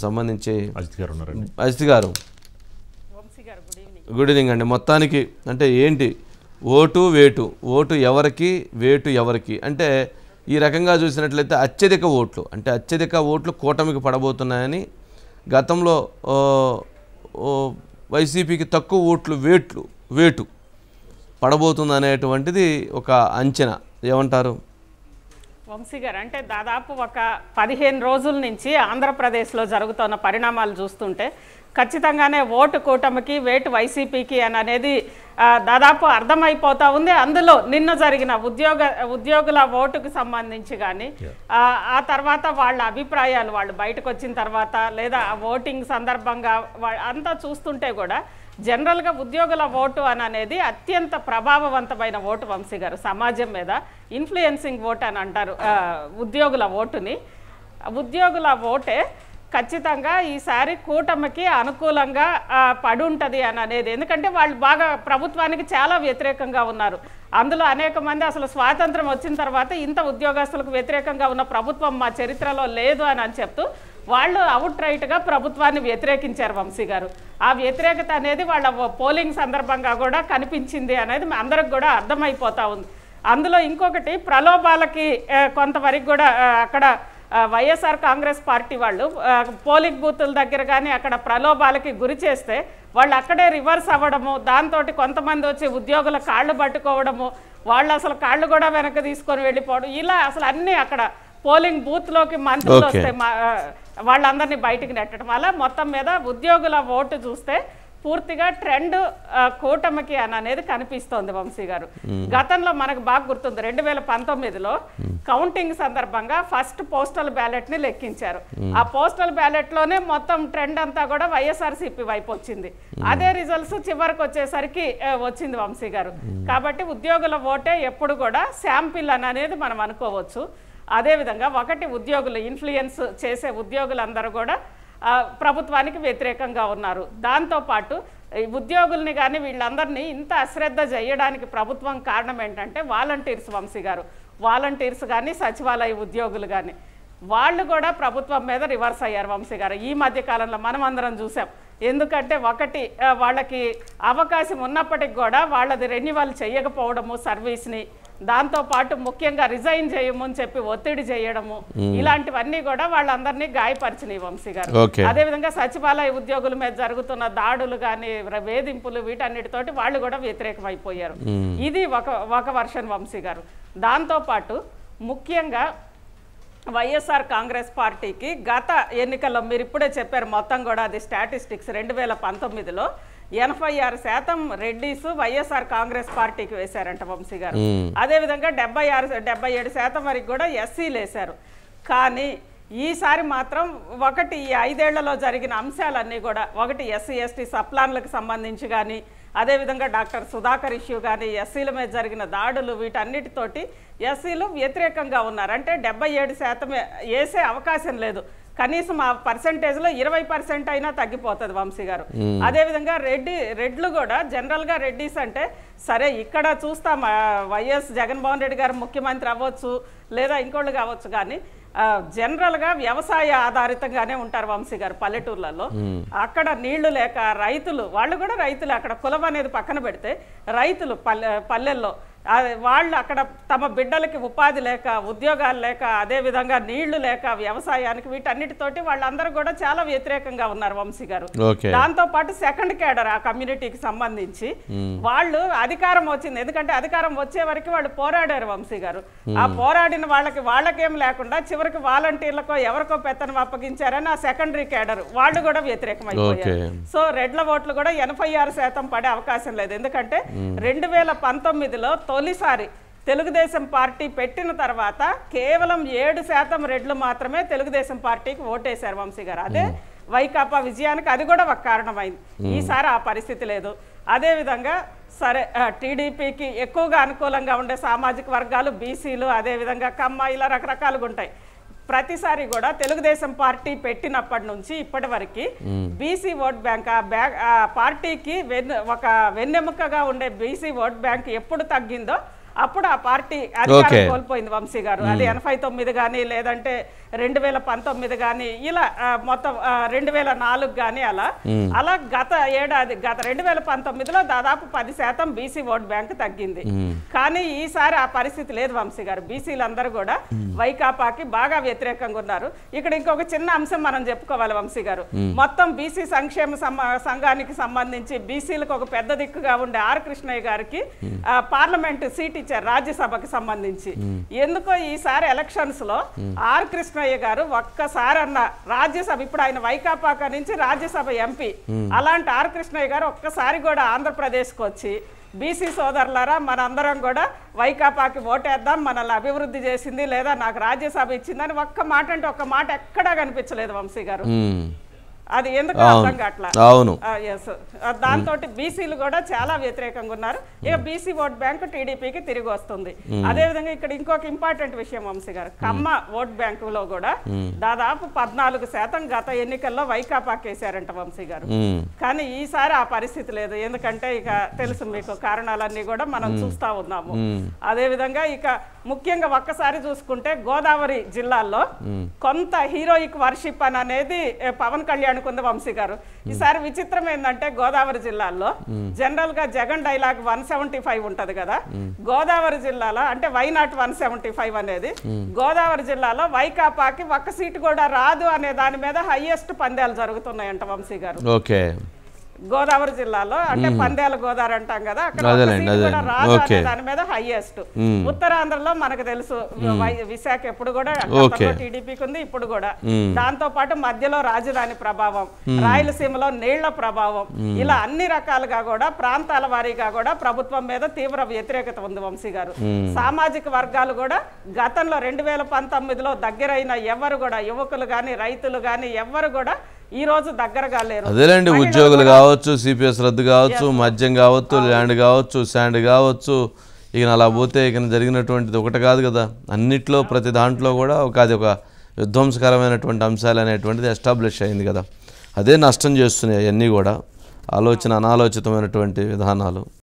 సంబంధించి అజిత్ గారు good evening అండి. మొత్తానికి అంటే ఏంటి ఓటు ఎవరికి వేటు ఎవరికి అంటే ఈ రకంగా చూసినట్లయితే అత్యధిక ఓట్లు కూటమికి పడబోతున్నాయని, గతంలో వైసీపీకి తక్కువ ఓట్లు వేటు పడబోతుంది అనేటువంటిది ఒక అంచనా. ఏమంటారు వంశీ గారు? అంటే దాదాపు ఒక 15 రోజుల నుంచి ఆంధ్రప్రదేశ్లో జరుగుతున్న పరిణామాలు చూస్తుంటే ఖచ్చితంగానే ఓటు కూటమికి వేటు వైసీపీకి అని అనేది దాదాపు అర్థమైపోతూ ఉంది. అందులో నిన్న జరిగిన ఉద్యోగుల ఓటుకు సంబంధించి కానీ ఆ తర్వాత వాళ్ళ అభిప్రాయాలు వాళ్ళు బయటకు వచ్చిన తర్వాత లేదా ఓటింగ్ సందర్భంగా అంతా చూస్తుంటే కూడా జనరల్గా ఉద్యోగుల ఓటు అని అనేది అత్యంత ప్రభావవంతమైన ఓటు వంశీ గారు. సమాజం మీద ఇన్ఫ్లుయెన్సింగ్ ఓటు అని అంటారు ఉద్యోగుల ఓటుని. ఉద్యోగుల ఓటే ఖచ్చితంగా ఈసారి కూటమికి అనుకూలంగా పడి ఉంటుంది అని అనేది. ఎందుకంటే వాళ్ళు బాగా ప్రభుత్వానికి చాలా వ్యతిరేకంగా ఉన్నారు. అందులో అనేక మంది అసలు స్వాతంత్రం వచ్చిన తర్వాత ఇంత ఉద్యోగస్తులకు వ్యతిరేకంగా ఉన్న ప్రభుత్వం మా చరిత్రలో లేదు అని చెప్తూ వాళ్ళు అవుట్ రైట్గా ప్రభుత్వాన్ని వ్యతిరేకించారు వంశీ గారు. ఆ వ్యతిరేకత అనేది వాళ్ళ పోలింగ్ సందర్భంగా కూడా కనిపించింది అనేది అందరికి కూడా అర్థమైపోతూ ఉంది. అందులో ఇంకొకటి ప్రలోభాలకి కొంతవరకు కూడా అక్కడ వైఎస్ఆర్ కాంగ్రెస్ పార్టీ వాళ్ళు పోలింగ్ బూతుల దగ్గర కానీ అక్కడ ప్రలోభాలకి గురి చేస్తే వాళ్ళు అక్కడే రివర్స్ అవ్వడము, దాంతో కొంతమంది వచ్చి ఉద్యోగుల కాళ్ళు పట్టుకోవడము, వాళ్ళు అసలు కాళ్ళు కూడా వెనక్కి తీసుకొని వెళ్ళిపోవడం, ఇలా అసలు అన్నీ అక్కడ పోలింగ్ బూత్లోకి మంత్రులు వస్తే వాళ్ళందరినీ బయటికి నెట్టడం, అలా మొత్తం మీద ఉద్యోగుల ఓటు చూస్తే పూర్తిగా ట్రెండ్ కూటమికి అని అనేది కనిపిస్తోంది వంశీ గారు. గతంలో మనకు బాగా గుర్తుంది 2019లో కౌంటింగ్ సందర్భంగా ఫస్ట్ పోస్టల్ బ్యాలెట్ ని లెక్కించారు. ఆ పోస్టల్ బ్యాలెట్ లోనే మొత్తం ట్రెండ్ అంతా కూడా వైఎస్ఆర్సీపీ వైపు వచ్చింది. అదే రిజల్ట్స్ చివరికి వచ్చేసరికి వచ్చింది వంశీ గారు. కాబట్టి ఉద్యోగుల ఓటే ఎప్పుడు కూడా శాంపిల్ అని అనేది మనం అనుకోవచ్చు. అదేవిధంగా ఒకటి ఉద్యోగులు ఇన్ఫ్లుయెన్స్ చేసే ఉద్యోగులందరూ కూడా ప్రభుత్వానికి వ్యతిరేకంగా ఉన్నారు. దాంతోపాటు ఉద్యోగుల్ని కానీ వీళ్ళందరినీ ఇంత అశ్రద్ధ చేయడానికి ప్రభుత్వం కారణం ఏంటంటే వాలంటీర్స్ వంశీ గారు. వాలంటీర్స్ కానీ సచివాలయ ఉద్యోగులు కానీ వాళ్ళు కూడా ప్రభుత్వం మీద రివర్స్ అయ్యారు వంశీ గారు. ఈ మధ్య కాలంలో మనం అందరం చూసాం. ఎందుకంటే ఒకటి వాళ్ళకి అవకాశం ఉన్నప్పటికి కూడా వాళ్ళది రెన్యువల్ చేయకపోవడము సర్వీస్ని, దాంతోపాటు ముఖ్యంగా రిజైన్ చేయమని చెప్పి ఒత్తిడి చేయడము, ఇలాంటివన్నీ కూడా వాళ్ళందరినీ గాయపరిచినాయి వంశీ గారు. అదేవిధంగా సచివాలయ ఉద్యోగుల మీద జరుగుతున్న దాడులు కానీ వేధింపులు వీటన్నిటితోటి వాళ్ళు కూడా వ్యతిరేకమైపోయారు. ఇది ఒక వర్షన్ వంశీ గారు. దాంతోపాటు ముఖ్యంగా వైఎస్ఆర్ కాంగ్రెస్ పార్టీకి గత ఎన్నికల్లో మీరు ఇప్పుడే చెప్పారు మొత్తం కూడా అది స్టాటిస్టిక్స్ 2019లో 86% రెడ్డిస్ వైఎస్ఆర్ కాంగ్రెస్ పార్టీకి వేశారంట వంశీ గారు. అదేవిధంగా 77% వరకు కూడా ఎస్సీలు వేశారు. కానీ ఈసారి మాత్రం ఒకటి ఈ 5 ఏళ్లలో జరిగిన అంశాలన్నీ కూడా ఒకటి ఎస్సీ ఎస్టీ సప్లాన్లకు సంబంధించి కానీ అదేవిధంగా డాక్టర్ సుధాకర్ ఇష్యూ కానీ ఎస్సీల మీద జరిగిన దాడులు వీటన్నిటితోటి ఎస్సీలు వ్యతిరేకంగా ఉన్నారు. అంటే 77% వేసే అవకాశం లేదు. కనీసం ఆ పర్సెంటేజ్లో 20% అయినా తగ్గిపోతుంది వంశీ గారు. అదేవిధంగా రెడ్లు కూడా జనరల్గా రెడ్డిస్ అంటే సరే ఇక్కడ చూస్తాం వైఎస్ జగన్మోహన్ రెడ్డి గారు ముఖ్యమంత్రి అవ్వచ్చు లేదా ఇంకోళ్ళు కావచ్చు, కానీ జనరల్గా వ్యవసాయ ఆధారితంగానే ఉంటారు వంశీ గారు. పల్లెటూర్లలో అక్కడ నీళ్లు లేక రైతులు, వాళ్ళు కూడా రైతులు, అక్కడ కులం అనేది పక్కన పెడితే రైతులు పల్లెల్లో వాళ్ళు అక్కడ తమ బిడ్డలకి ఉపాధి లేక ఉద్యోగాలు లేక అదేవిధంగా నీళ్లు లేక వ్యవసాయానికి వీటన్నిటితోటి వాళ్ళందరూ కూడా చాలా వ్యతిరేకంగా ఉన్నారు వంశీ గారు. దాంతోపాటు సెకండ్ కేడర్ ఆ కమ్యూనిటీకి సంబంధించి వాళ్ళు అధికారం వచ్చింది, ఎందుకంటే అధికారం వచ్చే వరకు వాళ్ళు పోరాడారు వంశీ గారు. ఆ పోరాడిన వాళ్ళకేం లేకుండా చివరికి వాలంటీర్లకో ఎవరికో పెత్తనం అప్పగించారని ఆ సెకండరీ కేడర్ వాళ్ళు కూడా వ్యతిరేకమైపోయారు. సో రెడ్ల ఓట్లు కూడా 86% పడే అవకాశం లేదు. ఎందుకంటే 2019లో తొలిసారి తెలుగుదేశం పార్టీ పెట్టిన తర్వాత కేవలం 7% రెడ్లు మాత్రమే తెలుగుదేశం పార్టీకి ఓటేశారు వంశీ గారు. అదే వైకాపా విజయానికి అది కూడా ఒక కారణమైంది. ఈసారి ఆ పరిస్థితి లేదు. అదేవిధంగా సరే టీడీపీకి ఎక్కువగా అనుకూలంగా ఉండే సామాజిక వర్గాలు బీసీలు, అదేవిధంగా కమ్మ, ఇలా రకరకాలుగా ఉంటాయి. ప్రతిసారి కూడా తెలుగుదేశం పార్టీ పెట్టినప్పటి నుంచి ఇప్పటి వరకు బీసీ ఓట్ బ్యాంక్ ఆ పార్టీకి ఒక వెన్నెముకగా ఉండే బీసీ ఓట్ బ్యాంక్ ఎప్పుడు తగ్గిందో అప్పుడు ఆ పార్టీ అధికారం కోల్పోయింది వంశీ గారు. అది 89 కానీ లేదంటే 2019 కానీ ఇలా మొత్తం 2004 కానీ అలా గత 2019లో దాదాపు 10% బీసీ ఓట్ బ్యాంక్ తగ్గింది. కానీ ఈసారి ఆ పరిస్థితి లేదు వంశీ గారు. బీసీలందరూ కూడా వైకాపాకి బాగా వ్యతిరేకంగా ఉన్నారు. ఇక్కడ ఇంకొక చిన్న అంశం మనం చెప్పుకోవాలి వంశీ గారు. మొత్తం బీసీ సంక్షేమ సంఘానికి సంబంధించి బీసీలకు ఒక పెద్ద దిక్కుగా ఉండే ఆర్ కృష్ణయ్య గారికి పార్లమెంట్ సీట్ ఇచ్చారు రాజ్యసభకి సంబంధించి. ఎందుకో ఈసారి ఎలక్షన్స్ లో ఆర్ కృష్ణయ్య గారు ఒక్కసారన్న రాజ్యసభ, ఇప్పుడు ఆయన వైకాపాక నుంచి రాజ్యసభ ఎంపీ, అలాంటి ఆర్ కృష్ణయ్య గారు ఒక్కసారి కూడా ఆంధ్రప్రదేశ్కి వచ్చి బీసీ సోదరులారా మనందరం కూడా వైకాపాకి ఓటేద్దాం, మనల్ని అభివృద్ధి చేసింది లేదా నాకు రాజ్యసభ ఇచ్చిందని ఒక్క మాట అంటే ఒక్క మాట ఎక్కడా కనిపించలేదు వంశీ గారు. అది ఎందుకు అర్థం కావట్లా. దాంతో బీసీలు కూడా చాలా వ్యతిరేకంగా ఉన్నారు. ఇక బీసీ ఓట్ బ్యాంక్ టీడీపీకి తిరిగి వస్తుంది. అదేవిధంగా ఇక్కడ ఇంకొక ఇంపార్టెంట్ విషయం వంశీ గారు, కమ్మ ఓట్ బ్యాంకులో కూడా దాదాపు 14% గత ఎన్నికల్లో వైకాపాకి వేశారంట వంశీ గారు. కానీ ఈసారి ఆ పరిస్థితి లేదు. ఎందుకంటే ఇక తెలుసు మీకు కారణాలన్నీ కూడా మనం చూస్తా ఉన్నాము. అదేవిధంగా ఇక ముఖ్యంగా ఒక్కసారి చూసుకుంటే గోదావరి జిల్లాల్లో కొంత హీరోయిక్ వర్షిప్ అనేది పవన్ కళ్యాణ్ ఉంది వంశీ గారు. ఈసారి విచిత్రం ఏంటంటే గోదావరి జిల్లాలో జనరల్ గా జగన్ డైలాగ్ 175 ఉంటది కదా, గోదావరి జిల్లాలో అంటే వైనాట్ 175 అనేది గోదావరి జిల్లాలో వైకాపాకి ఒక్క సీటు కూడా రాదు అనే దాని మీద హైయెస్ట్ పందాలు జరుగుతున్నాయంట వంశీ గారు. గోదావరి జిల్లాలో అంటే పందేల గోదావరి అంటాం కదా, అక్కడ రాదు అనే దాని మీద హైయెస్ట్. ఉత్తరాంధ్రలో మనకు తెలుసు విశాఖ ఎప్పుడు కూడా టీడీపీకి ఉంది, ఇప్పుడు కూడా. దాంతో పాటు మధ్యలో రాజధాని ప్రభావం, రాయలసీమలో నీళ్ల ప్రభావం, ఇలా అన్ని రకాలుగా కూడా ప్రాంతాల వారీగా కూడా ప్రభుత్వం మీద తీవ్ర వ్యతిరేకత ఉంది వంశీ గారు. సామాజిక వర్గాలు కూడా గతంలో 2019లో దగ్గరైన ఎవరు కూడా యువకులు గాని రైతులు గాని ఎవరు కూడా ఈ రోజు దగ్గరగా లేరు. అదేలేండి, ఉద్యోగులు కావచ్చు, సిపిఎస్ రద్దు కావచ్చు, మద్యం కావచ్చు, ల్యాండ్ కావచ్చు, శాండ్ కావచ్చు, ఇక అలా పోతే ఇక జరిగినటువంటిది ఒకటి కాదు కదా, అన్నిట్లో ప్రతి దాంట్లో కూడా అది ఒక విధ్వంసకరమైనటువంటి అంశాలు అనేటువంటిది ఎస్టాబ్లిష్ అయింది కదా. అదే నష్టం చేస్తున్నాయి అవన్నీ కూడా, అనాలోచితమైనటువంటి విధానాలు.